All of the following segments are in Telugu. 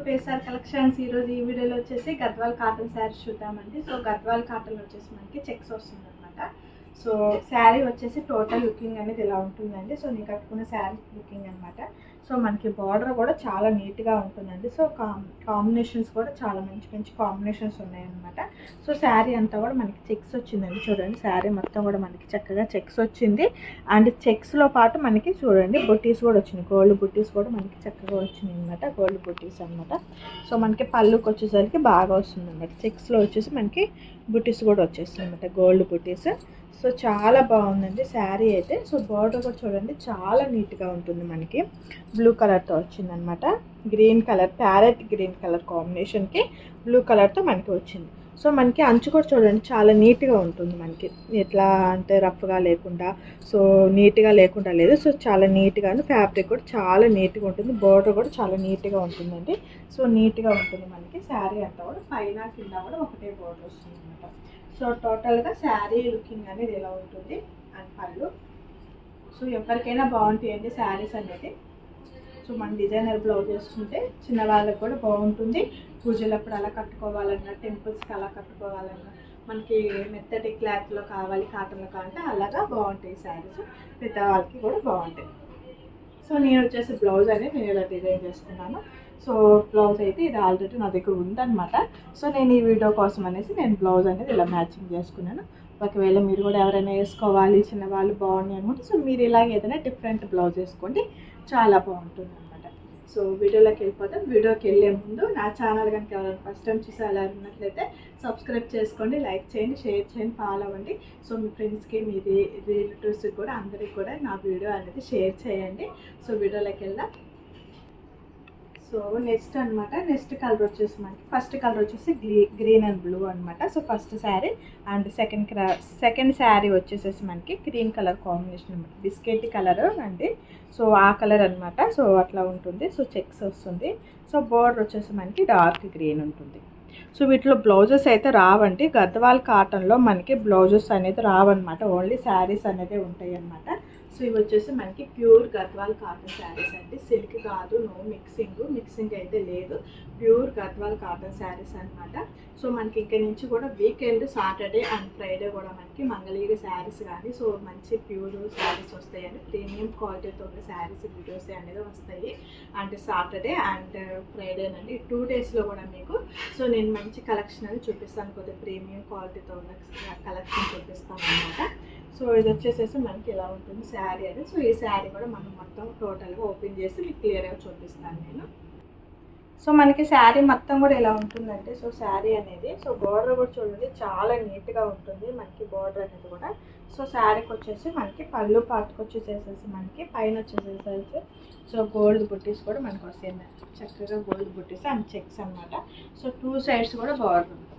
పేసార్ కలెక్షన్స్ ఈరోజు ఈ వీడియోలో వచ్చేసి గద్వాల్ కాటన్ శారీస్ చూద్దామండి. సో గద్వాల్ కాటన్ వచ్చేసి మనకి చెక్స్ వస్తుంది అనమాట. సో శారీ వచ్చేసి టోటల్ లుకింగ్ అనేది ఇలా ఉంటుందండి. సో నేను కట్టుకున్న శారీ లుకింగ్ అనమాట. సో మనకి బార్డర్ కూడా చాలా నీట్గా ఉంటుందండి. సో కాంబినేషన్స్ కూడా చాలా మంచి మంచి కాంబినేషన్స్ ఉన్నాయన్నమాట. సో శారీ అంతా కూడా మనకి చెక్స్ వచ్చిందండి. చూడండి శారీ మొత్తం కూడా మనకి చక్కగా చెక్స్ వచ్చింది. అండ్ చెక్స్లో పాటు మనకి చూడండి బుట్టీస్ కూడా వచ్చినాయి. గోల్డ్ బుట్టీస్ కూడా మనకి చక్కగా వచ్చినాయి అనమాట. గోల్డ్ బుట్టీస్ అనమాట. సో మనకి పళ్ళుకి వచ్చేసరికి బాగా వస్తుంది అనమాట. చెక్స్లో వచ్చేసి మనకి బుట్టీస్ కూడా వచ్చేస్తుంది అనమాట, గోల్డ్ బుట్టీస్. సో చాలా బాగుందండి శారీ అయితే. సో బార్డర్ కూడా చూడండి చాలా నీట్గా ఉంటుంది. మనకి బ్లూ కలర్తో వచ్చిందనమాట. Green colour, parrot green colour కాంబినేషన్కి బ్లూ కలర్తో మనకి వచ్చింది. సో మనకి అంచు కూడా చూడండి చాలా నీట్గా ఉంటుంది. మనకి ఎట్లా అంటే రఫ్గా లేకుండా, సో నీట్గా లేకుండా లేదు. సో చాలా నీట్గా, ఫ్యాబ్రిక్ కూడా చాలా నీట్గా ఉంటుంది. బార్డర్ కూడా చాలా నీట్గా ఉంటుందండి. సో నీట్గా ఉంటుంది మనకి శారీ అంతా కూడా. పైన కింద కూడా ఒకటే బార్డర్ వస్తుంది అనమాట. సో టోటల్గా శారీ లుకింగ్ అనేది ఇలా ఉంటుంది. అండ్ పళ్ళు సో ఎవరికైనా బాగుంటాయండి శారీస్ అనేది. సో మన డిజైనర్ బ్లౌజ్ వేసుకుంటే చిన్నవాళ్ళకి కూడా బాగుంటుంది. పూజలప్పుడు అలా కట్టుకోవాలన్నా, టెంపుల్స్కి అలా కట్టుకోవాలన్నా, మనకి మెత్తటి క్లాత్లో కావాలి, కాటన్లో కావాలంటే అలాగా బాగుంటాయి శారీస్. పెద్దవాళ్ళకి కూడా బాగుంటాయి. సో నేను వచ్చేసి బ్లౌజ్ అనేది నేను ఇలా డిజైన్ చేసుకున్నాను. సో బ్లౌజ్ అయితే ఇది ఆల్రెడీ నా దగ్గర ఉందన్నమాట. సో నేను ఈ వీడియో కోసం అనేసి నేను బ్లౌజ్ అనేది ఇలా మ్యాచింగ్ చేసుకున్నాను. ఒకవేళ మీరు కూడా ఎవరైనా వేసుకోవాలి, చిన్నవాళ్ళు బాగున్నాయి అనుకుంటే సో మీరు ఇలాగ ఏదైనా డిఫరెంట్ బ్లౌజ్ వేసుకోండి, చాలా బాగుంటుంది అనమాట. సో వీడియోలోకి వెళ్ళిపోతాం. వీడియోకి వెళ్ళే ముందు నా ఛానల్ కనుక ఎవరైనా ఫస్ట్ టైం చూసి అలా ఉన్నట్లయితే సబ్స్క్రైబ్ చేసుకోండి, లైక్ చేయండి, షేర్ చేయండి, ఫాలో అవ్వండి. సో మీ ఫ్రెండ్స్కి, మీ రిలేటివ్స్కి కూడా అందరికీ కూడా నా వీడియో అనేది షేర్ చేయండి. సో వీడియోలోకి వెళ్దాం. సో నెక్స్ట్ అనమాట, నెక్స్ట్ కలర్ వచ్చేసి మనకి ఫస్ట్ కలర్ వచ్చేసి గ్రీన్ అండ్ బ్లూ అనమాట. So first sari and second sari వచ్చేసేసి మనకి గ్రీన్ కలర్ కాంబినేషన్ అనమాట. బిస్కెట్ కలర్ అండి. సో ఆ కలర్ అనమాట. సో అట్లా ఉంటుంది. సో చెక్స్ వస్తుంది. సో బోర్డర్ వచ్చేసి మనకి డార్క్ గ్రీన్ ఉంటుంది. సో వీటిలో బ్లౌజెస్ అయితే రావండి. గద్వాల్ కాటన్లో మనకి బ్లౌజెస్ అనేది రావన్నమాట. ఓన్లీ శారీస్ అనేది ఉంటాయి అన్నమాట. సో ఇవి వచ్చేసి మనకి ప్యూర్ గద్వాల్ కాటన్ శారీస్ అండి. సిల్క్ కాదు, నో మిక్సింగ్ అయితే లేదు. ప్యూర్ గద్వాల్ కాటన్ శారీస్ అనమాట. సో మనకి ఇక్కడ నుంచి కూడా వీకెండ్ సాటర్డే అండ్ ఫ్రైడే కూడా మనకి మంగళగిరి శారీస్ కానీ సో మంచి ప్యూర్ శారీస్ వస్తాయండి. ప్రీమియం క్వాలిటీతో ఉన్న శారీస్ వీడియోస్ అనేది వస్తాయి. అండ్ సాటర్డే అండ్ ఫ్రైడేనండి, 2 డేస్లో కూడా మీకు సో నేను మంచి కలెక్షన్ అని చూపిస్తాను. కొద్దిగా ప్రీమియం క్వాలిటీతో ఉన్న కలెక్షన్ చూపిస్తాను అనమాట. సో ఇది వచ్చేసేసి మనకి ఇలా ఉంటుంది శారీ అనేది. సో ఈ శారీ కూడా మనం మొత్తం టోటల్గా ఓపెన్ చేసి మీకు క్లియర్గా చూపిస్తాను నేను. సో మనకి శారీ మొత్తం కూడా ఇలా ఉంటుందంటే సో శారీ అనేది. సో బార్డర్ కూడా చూడండి చాలా నీట్గా ఉంటుంది మనకి బార్డర్ అనేది కూడా. సో శారీకి వచ్చేసి మనకి పళ్ళు పాటుకు వచ్చేసేసి మనకి పైన వచ్చేసేసి సో గోల్డ్ బుట్టీస్ కూడా మనకు వస్తాయి. చక్కగా గోల్డ్ బుట్టీస్ అండ్ చెక్స్ అనమాట. సో 2 సైడ్స్ కూడా బార్డర్ ఉంటుంది.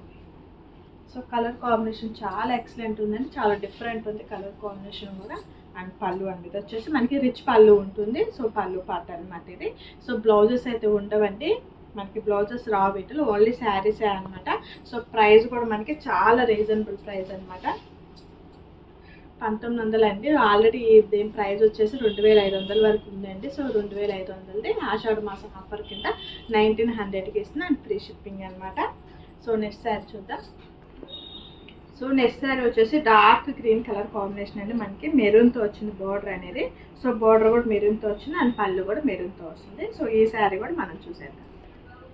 సో కలర్ కాంబినేషన్ చాలా ఎక్సలెంట్ ఉందండి. చాలా డిఫరెంట్ ఉంది కలర్ కాంబినేషన్ కూడా. అండ్ పళ్ళు అండి, ఇది వచ్చేసి మనకి రిచ్ పళ్ళు ఉంటుంది. సో పళ్ళు పాట అనమాట ఇది. సో బ్లౌజెస్ అయితే ఉండవండి మనకి. బ్లౌజెస్ రా వీటిలో ఓన్లీ శారీసే అనమాట. సో ప్రైస్ కూడా మనకి చాలా రీజనబుల్ ప్రైస్ అనమాట. 1900 అండి. ఆల్రెడీ దీని ప్రైస్ వచ్చేసి 2500 వరకు ఉందండి. సో 2500ది ఆషాఢ మాసం ఆఫర్ కింద 1900కి ఇస్తుంది అండ్ ఫ్రీ షిప్పింగ్ అనమాట. సో నెక్స్ట్ శారీ చూద్దాం. సో నెక్స్ట్ శారీ వచ్చేసి డార్క్ గ్రీన్ కలర్ కాంబినేషన్ అండి. మనకి మెరూన్తో వచ్చింది బార్డర్ అనేది. సో బార్డర్ కూడా మెరూన్తో వచ్చింది అండ్ పళ్ళు కూడా మెరూన్తో వస్తుంది. సో ఈ శారీ కూడా మనం చూసేద్దాం.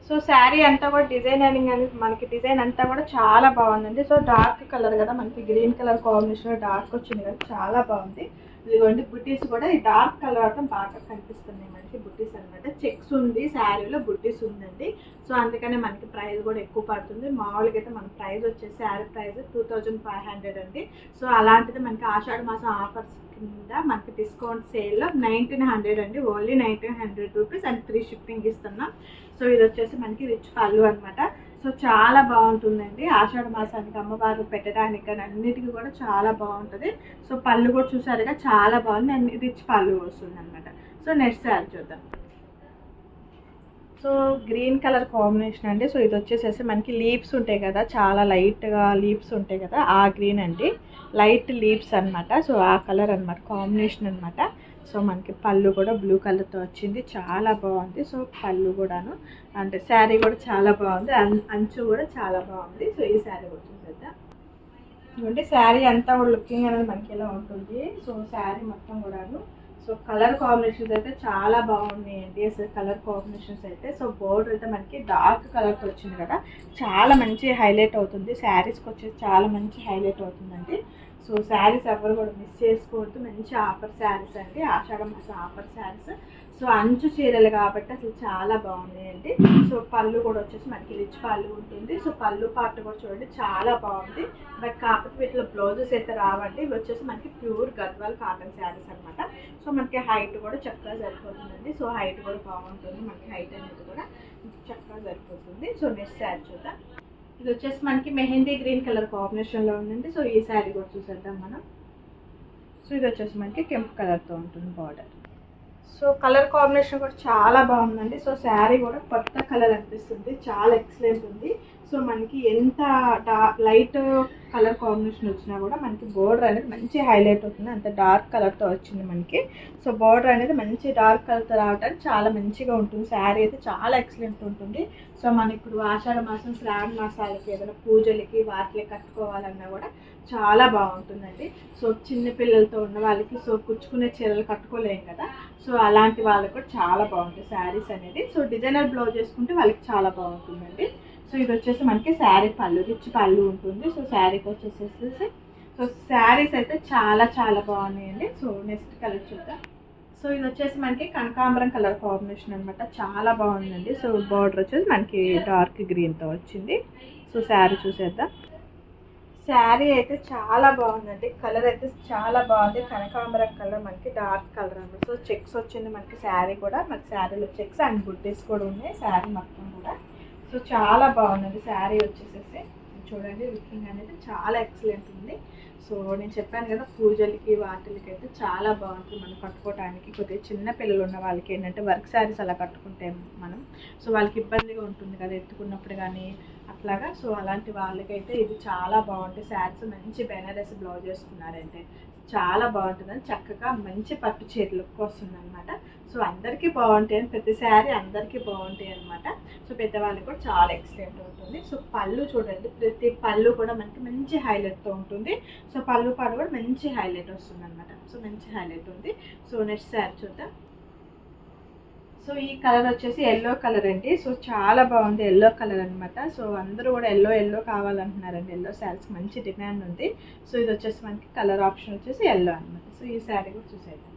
సో శారీ అంతా కూడా డిజైనింగ్ అనేది మనకి డిజైన్ అంతా కూడా చాలా బాగుందండి. సో డార్క్ కలర్ కదా మనకి, గ్రీన్ కలర్ కాంబినేషన్ డార్క్ వచ్చింది కదా, చాలా బాగుంది. ఇదిగోండి బుట్టీస్ కూడా ఈ డార్క్ కలర్ అవడం బాగా కనిపిస్తున్నాయి మనకి బుట్టీస్ అనమాట. చెక్స్ ఉంది శారీలో, బుట్టీస్ ఉందండి. సో అందుకనే మనకి ప్రైస్ కూడా ఎక్కువ పడుతుంది. మామూలుగా అయితే మన ప్రైస్ వచ్చేసి శారీ ప్రైస్ 2500 అండి. సో అలాంటిది మనకి ఆషాఢ మాసం ఆఫర్స్ కింద మనకి డిస్కౌంట్ సేల్లో 1900 అండి. Only 1900 rupees and free shipping ఇస్తున్నాం. సో ఇది వచ్చేసి మనకి రిచ్ పళ్ళు అనమాట. సో చాలా బాగుంటుందండి. ఆషాఢ మాసానికి అమ్మవారు పెట్టడానికి కానీ అన్నిటికీ కూడా చాలా బాగుంటుంది. సో పళ్ళు కూడా చూసారుగా చాలా బాగుంది అండ్ రిచ్ పళ్ళు వస్తుంది అనమాట. సో నెక్స్ట్ శారీ చూద్దాం. సో గ్రీన్ కలర్ కాంబినేషన్ అండి. సో ఇది వచ్చేసేసి మనకి లీవ్స్ ఉంటాయి కదా, చాలా లైట్గా లీవ్స్ ఉంటాయి కదా, ఆ గ్రీన్ అండి. లైట్ లీవ్స్ అనమాట. సో ఆ కలర్ అనమాట, కాంబినేషన్ అనమాట. సో మనకి పళ్ళు కూడా బ్లూ కలర్తో వచ్చింది, చాలా బాగుంది. సో పళ్ళు కూడాను అంటే శారీ కూడా చాలా బాగుంది, అంచు కూడా చాలా బాగుంది. సో ఈ శారీ కూడా చూసేద్దాం. ఇదంటే శారీ అంతా కూడా లుకింగ్ అనేది మనకి ఎలా ఉంటుంది. సో శారీ మొత్తం కూడాను సో కలర్ కాంబినేషన్స్ అయితే చాలా బాగున్నాయండి. అసలు కలర్ కాంబినేషన్స్ అయితే సో బోర్డర్ అయితే మనకి డార్క్ కలర్తో వచ్చింది కదా, చాలా మంచి హైలైట్ అవుతుంది. శారీస్కి వచ్చేసి చాలా మంచి హైలైట్ అవుతుందండి. సో శారీస్ ఎవరు కూడా మిస్ చేసుకోవద్దు, మంచి ఆఫర్ శారీస్ అండి, ఆషాఢ మాసం ఆఫర్ శారీస్. సో అంచు చీరలు కాబట్టి అసలు చాలా బాగున్నాయండి. సో పళ్ళు కూడా వచ్చేసి మనకి రిచ్ పళ్ళు ఉంటుంది. సో పళ్ళు పార్ట్ కూడా చూడండి చాలా బాగుంది. బట్ కాకపోతే వీటిలో బ్లౌజెస్ అయితే రావండి. ఇవి వచ్చేసి మనకి ప్యూర్ గద్వాల్ కాటన్ శారీస్ అనమాట. సో మనకి హైట్ కూడా చక్కగా సరిపోతుందండి. సో హైట్ కూడా బాగుంటుంది, మనకి హైట్ అనేది కూడా చక్కగా సరిపోతుంది. సో నెక్స్ట్ శారీ చూద్దాం. ఇది వచ్చేసి మనకి మెహందీ గ్రీన్ కలర్ కాంబినేషన్లో ఉందండి. సో ఈ శారీ కూడా చూసేద్దాం మనం. సో ఇది వచ్చేసి మనకి కెంపు కలర్తో ఉంటుంది బార్డర్. సో కలర్ కాంబినేషన్ కూడా చాలా బాగుందండి. సో శారీ కూడా కొత్త కలర్ అనిపిస్తుంది, చాలా ఎక్సలెంట్ ఉంది. సో మనకి ఎంత లైట్ కలర్ కాంబినేషన్ వచ్చినా కూడా మనకి బోర్డర్ అనేది మంచి హైలైట్ అవుతుంది. అంత డార్క్ కలర్తో వచ్చింది మనకి. సో బోర్డర్ అనేది మంచి డార్క్ కలర్తో రావడానికి చాలా మంచిగా ఉంటుంది. శారీ అయితే చాలా ఎక్సలెంట్ ఉంటుంది. సో మనం ఇప్పుడు ఆషాఢ మాసం శ్రావణ మాసాలకి ఏదైనా పూజలకి వాటికి కట్టుకోవాలన్నా కూడా చాలా బాగుంటుందండి. సో చిన్న పిల్లలతో ఉన్న వాళ్ళకి సో కుచ్చుకునే చీరలు కట్టుకోలేం కదా, సో అలాంటి వాళ్ళకి కూడా చాలా బాగుంటాయి శారీస్ అనేది. సో డిజైనర్ బ్లౌజ్ చేసుకుంటే వాళ్ళకి చాలా బాగుంటుందండి. సో ఇది వచ్చేసి మనకి శారీ పళ్ళు, రిచ్ పళ్ళు ఉంటుంది. సో శారీకి వచ్చేసేసి సో శారీస్ అయితే చాలా చాలా బాగున్నాయండి. సో నెక్స్ట్ కలర్ చూద్దాం. సో ఇది వచ్చేసి మనకి కనకాంబరం కలర్ కాంబినేషన్ అనమాట, చాలా బాగుందండి. సో బార్డర్ వచ్చేసి మనకి డార్క్ గ్రీన్తో వచ్చింది. సో శారీ చూసేద్దాం. శారీ అయితే చాలా బాగుందండి, కలర్ అయితే చాలా బాగుంది. కనకాంబరం కలర్ మనకి డార్క్ కలర్ అనమాట. సో చెక్స్ వచ్చింది మనకి శారీ కూడా, మనకి శారీలో చెక్స్ అండ్ బుడ్డీస్ కూడా ఉన్నాయి శారీ మొత్తం కూడా. సో చాలా బాగుందండి శారీ వచ్చేసేసి. చూడండి లుకింగ్ అనేది చాలా ఎక్సలెంట్ ఉంది. సో నేను చెప్పాను కదా పూజలకి వాటికి అయితే చాలా బాగుంటుంది మనం కట్టుకోవడానికి. కొద్దిగా చిన్న పిల్లలు ఉన్న వాళ్ళకి ఏంటంటే వర్క్ శారీస్ అలా కట్టుకుంటే మనం సో వాళ్ళకి ఇబ్బందిగా ఉంటుంది కదా ఎత్తుకున్నప్పుడు కానీ అట్లాగా. సో అలాంటి వాళ్ళకైతే ఇది చాలా బాగుంటాయి శారీస్. మంచి బెనారస్ బ్లౌజ్ వేసుకున్నారంటే చాలా బాగుంటుందని చక్కగా మంచి పట్టు చీరలకు వస్తుంది అనమాట. సో అందరికీ బాగుంటాయి, ప్రతి శారీ అందరికీ బాగుంటాయి అనమాట. సో పెద్దవాళ్ళకి కూడా చాలా ఎక్సలెంట్ ఉంటుంది. సో పళ్ళు చూడండి, ప్రతి పళ్ళు కూడా మనకి మంచి హైలైట్తో ఉంటుంది. సో పళ్ళు పాడు కూడా మంచి హైలైట్ వస్తుంది అనమాట. సో మంచి హైలైట్ ఉంది. సో నెక్స్ట్ శారీ చూద్దాం. సో ఈ కలర్ వచ్చేసి ఎల్లో కలర్ అండి. సో చాలా బాగుంది, ఎల్లో కలర్ అనమాట. సో అందరూ కూడా ఎల్లో కావాలంటున్నారండి, ఎల్లో శారీస్ మంచి డిమాండ్ ఉంది. సో ఇది వచ్చేసి మనకి కలర్ ఆప్షన్ వచ్చేసి ఎల్లో అనమాట. సో ఈ శారీ కూడా చూసేద్దాం.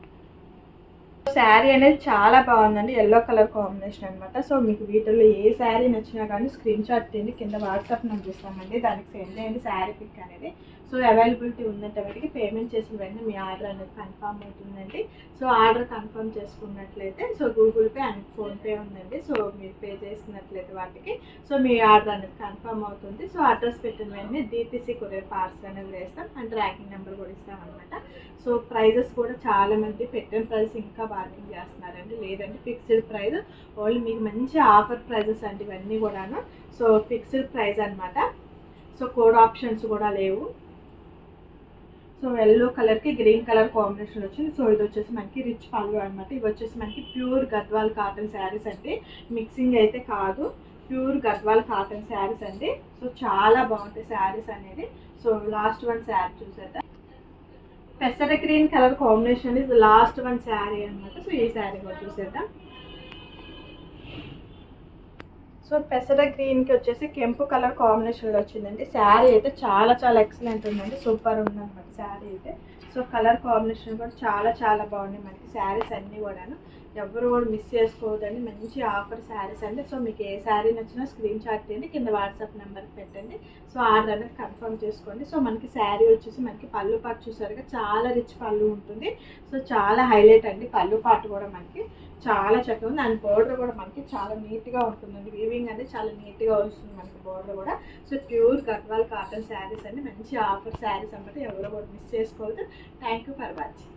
శారీ అనేది చాలా బాగుందండి, ఎల్లో కలర్ కాంబినేషన్ అనమాట. సో మీకు వీటిల్లో ఏ శారీ నచ్చినా కానీ స్క్రీన్ షాట్ తీయండి, కింద వాట్సాప్ నెంబర్ ఇస్తామండి, దానికి సెండ్ చేయండి శారీ పిక్ అనేది. సో అవైలబిలిటీ ఉందంటే వాటికి పేమెంట్ చేసిన వెంటనే మీ ఆర్డర్ అనేది కన్ఫర్మ్ అవుతుందండి. సో ఆర్డర్ కన్ఫర్మ్ చేసుకున్నట్లయితే so Google pay and PhonePe ఉందండి. సో మీరు పే చేసినట్లయితే వాటికి సో మీ ఆర్డర్ అనేది కన్ఫర్మ్ అవుతుంది. సో అడ్రస్ పెట్టిన వెంటనే DTC కొరియర్ పార్సల్ అనేది వేస్తాం అండ్ ట్రాకింగ్ నెంబర్ కూడా ఇస్తాం అనమాట. సో ప్రైజెస్ కూడా చాలా మంది పెట్టిన ప్రైస్ ఇంకా బార్గెన్ చేస్తున్నారండి, లేదంటే ఫిక్స్డ్ ప్రైస్ ఓన్లీ మీకు మంచి ఆఫర్ ప్రైజెస్ అంటే ఇవన్నీ కూడాను. సో ఫిక్స్డ్ ప్రైస్ అనమాట. సో కోడ్ ఆప్షన్స్ కూడా లేవు. సో ఎల్లో కలర్కి గ్రీన్ కలర్ కాంబినేషన్ వచ్చింది. సో ఇది వచ్చేసి మనకి రిచ్ పళ్ళు అనమాట. ఇవి వచ్చేసి మనకి ప్యూర్ గద్వాల్ కాటన్ శారీస్ అండి, మిక్సింగ్ అయితే కాదు, ప్యూర్ గద్వాల్ కాటన్ శారీస్ అండి. సో చాలా బాగుంటాయి శారీస్ అనేది. సో లాస్ట్ వన్ శారీ చూసేద్దాం. పెసర గ్రీన్ కలర్ కాంబినేషన్ ఇది లాస్ట్ వన్ శారీ అనమాట. సో ఈ శారీ కూడా చూసేద్దాం. సో పెసర గ్రీన్కి వచ్చేసి కెంపు కలర్ కాంబినేషన్లో వచ్చిందండి. శారీ అయితే చాలా చాలా ఎక్సలెంట్ ఉందండి, సూపర్ ఉందన్నమాట శారీ అయితే. సో కలర్ కాంబినేషన్ కూడా చాలా చాలా బాగున్నాయి మనకి శారీస్ అన్నీ కూడాను. ఎవరు కూడా మిస్ చేసుకోవద్దండి, మంచి ఆఫర్ శారీస్ అండి. సో మీకు ఏ శారీ నచ్చినా స్క్రీన్ షాట్ తీయండి, కింద వాట్సాప్ నెంబర్కి పెట్టండి. సో ఆర్డర్ అనేది కన్ఫర్మ్ చేసుకోండి. సో మనకి శారీ వచ్చేసి మనకి పళ్ళు పాటు చూసారుగా చాలా రిచ్ పళ్ళు ఉంటుంది. సో చాలా హైలైట్ అండి, పళ్ళు పాటు కూడా మనకి చాలా చక్కగా ఉంది. అండ్ బోర్డర్ కూడా మనకి చాలా నీట్గా ఉంటుందండి, వీవింగ్ అనేది చాలా నీట్గా వస్తుంది మనకి బోర్డర్ కూడా. So pure Gadwal cotton saris అండి, మంచి ఆఫర్ శారీస్ అన్నమాట, ఎవరు కూడా మిస్ చేసుకోవద్దు. Thank you for watching.